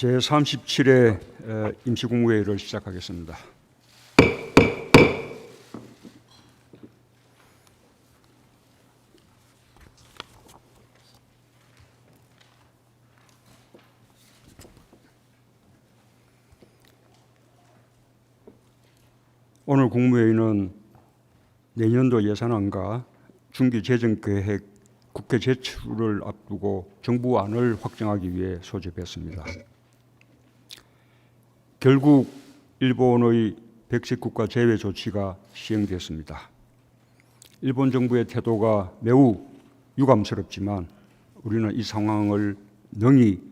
제37회 임시국무회의를 시작하겠습니다. 오늘 국무회의는 내년도 예산안과 중기재정계획 국회 제출을 앞두고 정부안을 확정하기 위해 소집했습니다. 결국 일본의 백색 국가 제외 조치가 시행됐습니다. 일본 정부의 태도가 매우 유감스럽지만 우리는 이 상황을 능히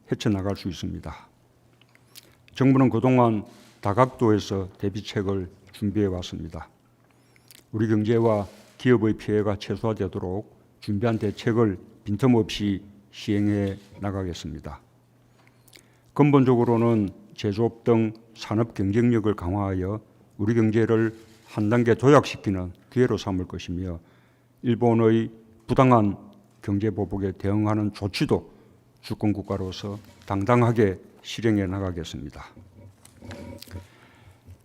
헤쳐나갈 수 있습니다. 정부는 그동안 다각도에서 대비책을 준비해 왔습니다. 우리 경제와 기업의 피해가 최소화되도록 준비한 대책을 빈틈없이 시행해 나가겠습니다. 근본적으로는 제조업 등 산업 경쟁력을 강화하여 우리 경제를 한 단계 도약시키는 기회로 삼을 것이며 일본의 부당한 경제 보복에 대응하는 조치도 주권 국가로서 당당하게 실행해 나가겠습니다.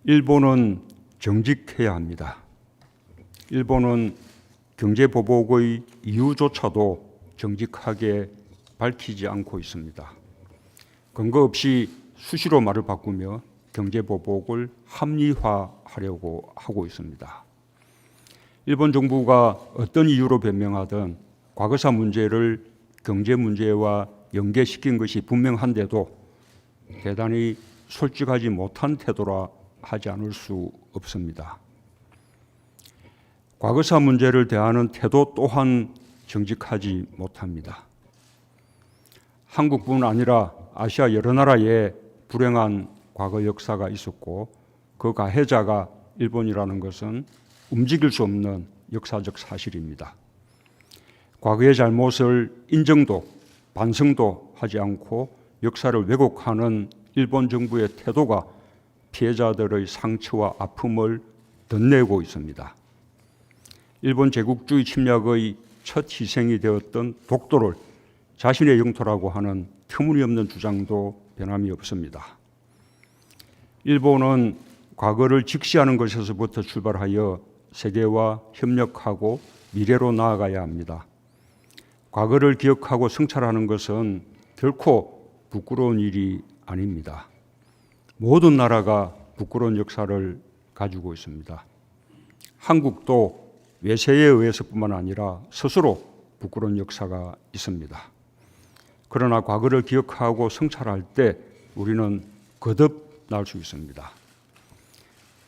일본은 정직해야 합니다. 일본은 경제 보복의 이유조차도 정직하게 밝히지 않고 있습니다. 근거 없이 수시로 말을 바꾸며 경제 보복을 합리화하려고 하고 있습니다. 일본 정부가 어떤 이유로 변명하든 과거사 문제를 경제 문제와 연계시킨 것이 분명한데도 대단히 솔직하지 못한 태도라 하지 않을 수 없습니다. 과거사 문제를 대하는 태도 또한 정직하지 못합니다. 한국뿐 아니라 아시아 여러 나라에 불행한 과거 역사가 있었고 그 가해자가 일본이라는 것은 움직일 수 없는 역사적 사실입니다. 과거의 잘못을 인정도 반성도 하지 않고 역사를 왜곡하는 일본 정부의 태도가 피해자들의 상처와 아픔을 덧내고 있습니다. 일본 제국주의 침략의 첫 희생이 되었던 독도를 자신의 영토라고 하는 터무니없는 주장도 변함이 없습니다. 일본은 과거를 직시하는 것에서부터 출발하여 세계와 협력하고 미래로 나아가야 합니다. 과거를 기억하고 성찰하는 것은 결코 부끄러운 일이 아닙니다. 모든 나라가 부끄러운 역사를 가지고 있습니다. 한국도 외세에 의해서뿐만 아니라 스스로 부끄러운 역사가 있습니다. 그러나 과거를 기억하고 성찰할 때 우리는 거듭날 수 있습니다.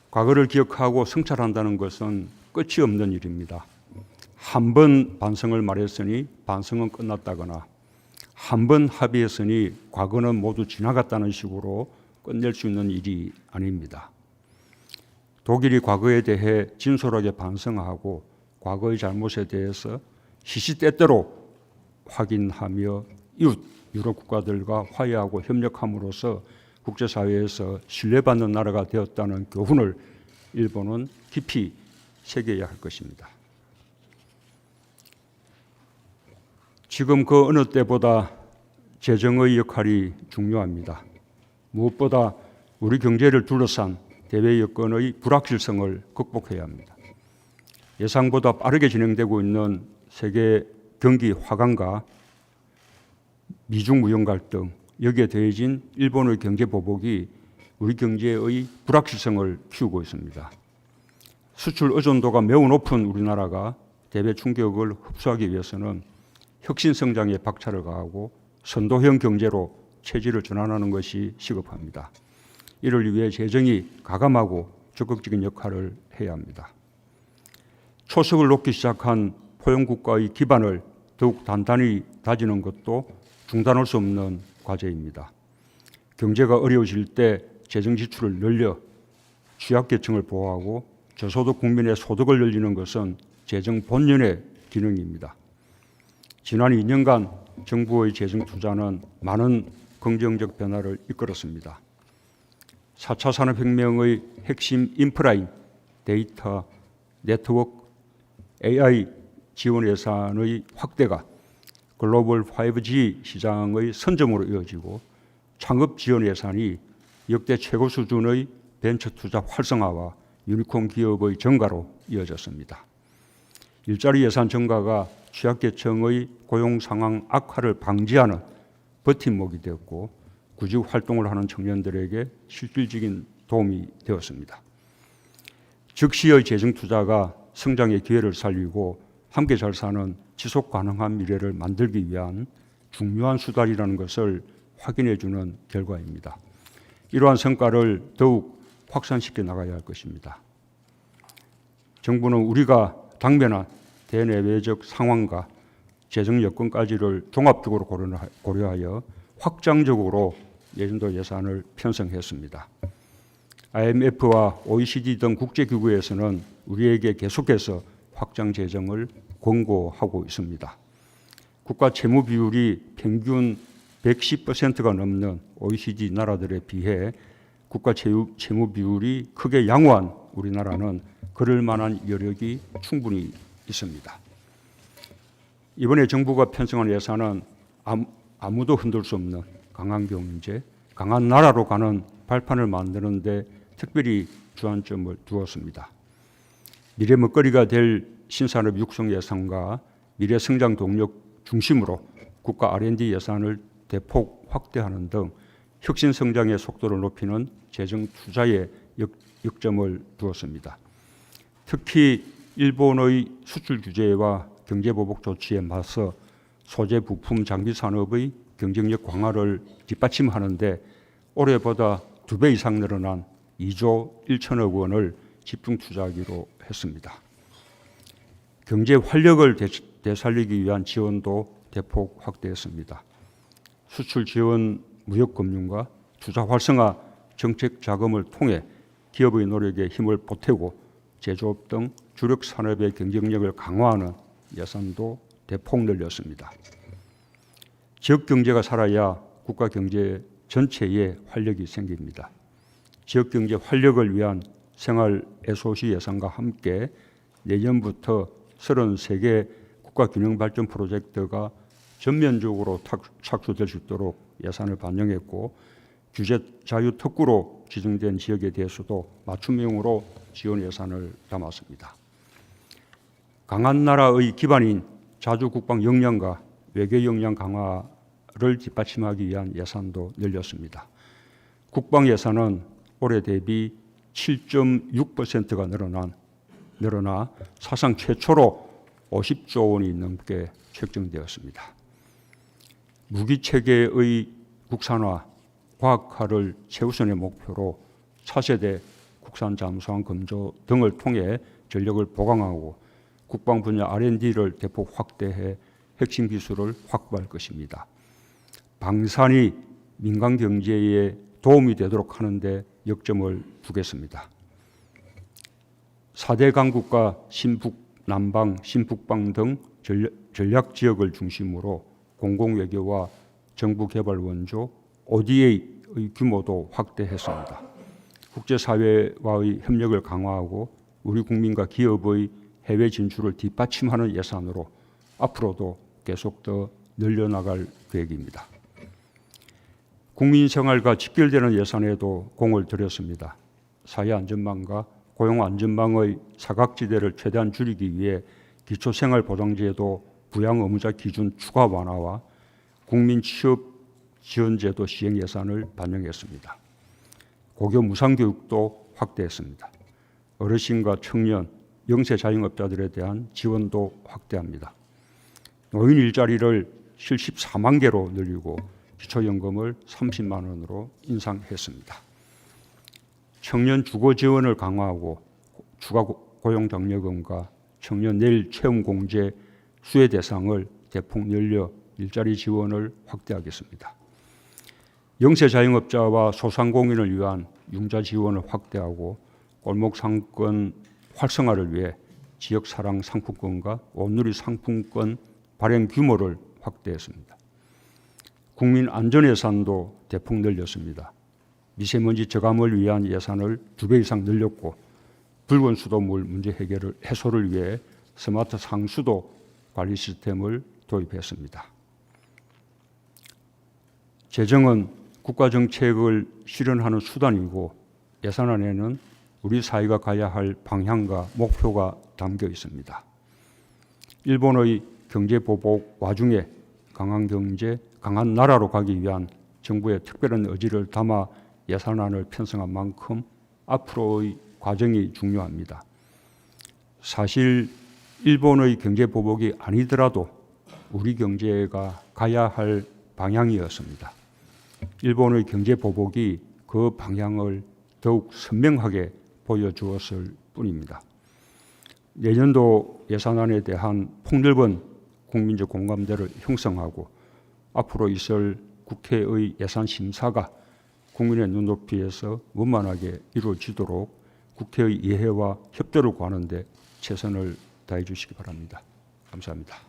과거를 기억하고 성찰한다는 것은 끝이 없는 일입니다. 한 번 반성을 말했으니 반성은 끝났다거나 한 번 합의했으니 과거는 모두 지나갔다는 식으로 끝낼 수 있는 일이 아닙니다. 독일이 과거에 대해 진솔하게 반성하고 과거의 잘못에 대해서 시시때때로 확인하며 이웃 유럽 국가들과 화해하고 협력함으로써 국제사회에서 신뢰받는 나라가 되었다는 교훈을 일본은 깊이 새겨야 할 것입니다. 지금 그 어느 때보다 재정의 역할이 중요합니다. 무엇보다 우리 경제를 둘러싼 대외 여건의 불확실성을 극복해야 합니다. 예상보다 빠르게 진행되고 있는 세계 경기 화강과 미중 무역 갈등, 여기에 더해진 일본의 경제 보복이 우리 경제의 불확실성을 키우고 있습니다. 수출 의존도가 매우 높은 우리나라가 대외 충격을 흡수하기 위해서는 혁신 성장에 박차를 가하고 선도형 경제로 체질을 전환하는 것이 시급합니다. 이를 위해 재정이 가감하고 적극적인 역할을 해야 합니다. 초석을 놓기 시작한 포용국가의 기반을 더욱 단단히 다지는 것도 중단할 수 없는 과제입니다. 경제가 어려워질 때 재정 지출을 늘려 취약계층을 보호하고 저소득 국민의 소득을 늘리는 것은 재정 본연의 기능입니다. 지난 2년간 정부의 재정 투자는 많은 긍정적 변화를 이끌었습니다. 4차 산업혁명의 핵심 인프라인 데이터, 네트워크, AI 지원 예산의 확대가 글로벌 5G 시장의 선점으로 이어지고 창업 지원 예산이 역대 최고 수준의 벤처 투자 활성화와 유니콘 기업의 증가로 이어졌습니다. 일자리 예산 증가가 취약계층의 고용 상황 악화를 방지하는 버팀목이 되었고 구직 활동을 하는 청년들에게 실질적인 도움이 되었습니다. 즉시의 재정 투자가 성장의 기회를 살리고 함께 잘 사는 지속 가능한 미래를 만들기 위한 중요한 수단이라는 것을 확인해 주는 결과입니다. 이러한 성과를 더욱 확산시켜 나가야 할 것입니다. 정부는 우리가 당면한 대내외적 상황과 재정 여건까지를 종합적으로 고려하여 확장적으로 내년도 예산을 편성했습니다. IMF와 OECD 등 국제기구에서는 우리에게 계속해서 확장 재정을 권고하고 있습니다. 국가 채무 비율이 평균 110%가 넘는 OECD 나라들에 비해 국가 채무 비율이 크게 양호한 우리나라는 그럴 만한 여력이 충분히 있습니다. 이번에 정부가 편성한 예산은 아무도 흔들 수 없는 강한 경제, 강한 나라로 가는 발판을 만드는 데 특별히 주안점을 두었습니다. 미래 먹거리가 될 신산업 육성 예산과 미래 성장 동력 중심으로 국가 R&D 예산을 대폭 확대하는 등 혁신 성장의 속도를 높이는 재정 투자에 역점을 두었습니다. 특히 일본의 수출 규제와 경제 보복 조치에 맞서 소재 부품 장비 산업의 경쟁력 강화를 뒷받침하는 데 올해보다 2배 이상 늘어난 2조 1천억 원을 집중 투자하기로 했습니다. 경제 활력을 되살리기 위한 지원도 대폭 확대했습니다. 수출 지원, 무역 금융과 투자 활성화 정책 자금을 통해 기업의 노력에 힘을 보태고 제조업 등 주력 산업의 경쟁력을 강화하는 예산도 대폭 늘렸습니다. 지역 경제가 살아야 국가 경제 전체에 활력이 생깁니다. 지역 경제 활력을 위한 생활 SOC 예산과 함께 내년부터 33개 국가 균형 발전 프로젝트가 전면적으로 착수될 수 있도록 예산을 반영했고 규제 자유 특구로 지정된 지역에 대해서도 맞춤형으로 지원 예산을 담았습니다. 강한 나라의 기반인 자주 국방 역량과 외교 역량 강화를 뒷받침하기 위한 예산도 늘렸습니다. 국방 예산은 올해 대비 7.6%가 늘어나 사상 최초로 50조 원이 넘게 책정되었습니다. 무기체계의 국산화, 과학화를 최우선의 목표로 차세대 국산 잠수함 검조 등을 통해 전력을 보강하고 국방 분야 R&D를 대폭 확대해 핵심 기술을 확보할 것입니다. 방산이 민간 경제에 도움이 되도록 하는 데 역점을 두겠습니다. 4대 강국과 신북, 남방, 신북방 등 전략 지역을 중심으로 공공외교와 정부개발 원조, ODA의 규모도 확대했습니다. 국제사회와의 협력을 강화하고 우리 국민과 기업의 해외 진출을 뒷받침하는 예산으로 앞으로도 계속 더 늘려나갈 계획입니다. 국민 생활과 직결되는 예산에도 공을 들였습니다. 사회안전망과 고용안전망의 사각지대를 최대한 줄이기 위해 기초생활보장제도 부양 의무자 기준 추가 완화와 국민 취업 지원제도 시행 예산을 반영했습니다. 고교 무상교육도 확대했습니다. 어르신과 청년, 영세 자영업자들에 대한 지원도 확대합니다. 노인 일자리를 74만 개로 늘리고 기초연금을 30만 원으로 인상했습니다. 청년 주거 지원을 강화하고 추가 고용장려금과 청년 내일 체험공제 수혜 대상을 대폭 늘려 일자리 지원을 확대하겠습니다. 영세 자영업자와 소상공인을 위한 융자 지원을 확대하고 골목 상권 활성화를 위해 지역사랑 상품권과 온누리 상품권 발행 규모를 확대했습니다. 국민 안전 예산도 대폭 늘렸습니다. 미세먼지 저감을 위한 예산을 2배 이상 늘렸고 붉은 수돗물 문제 해소를 위해 스마트 상수도 관리 시스템을 도입했습니다. 재정은 국가 정책을 실현하는 수단이고 예산안에는 우리 사회가 가야 할 방향과 목표가 담겨 있습니다. 일본의 경제 보복 와중에 강한 경제, 강한 나라로 가기 위한 정부의 특별한 의지를 담아 예산안을 편성한 만큼 앞으로의 과정이 중요합니다. 사실 일본의 경제 보복이 아니더라도 우리 경제가 가야 할 방향이었습니다. 일본의 경제 보복이 그 방향을 더욱 선명하게 보여주었을 뿐입니다. 내년도 예산안에 대한 폭넓은 국민적 공감대를 형성하고 앞으로 있을 국회의 예산 심사가 국민의 눈높이에서 원만하게 이루어지도록 국회의 이해와 협조를 구하는 데 최선을 다해 주시기 바랍니다. 감사합니다.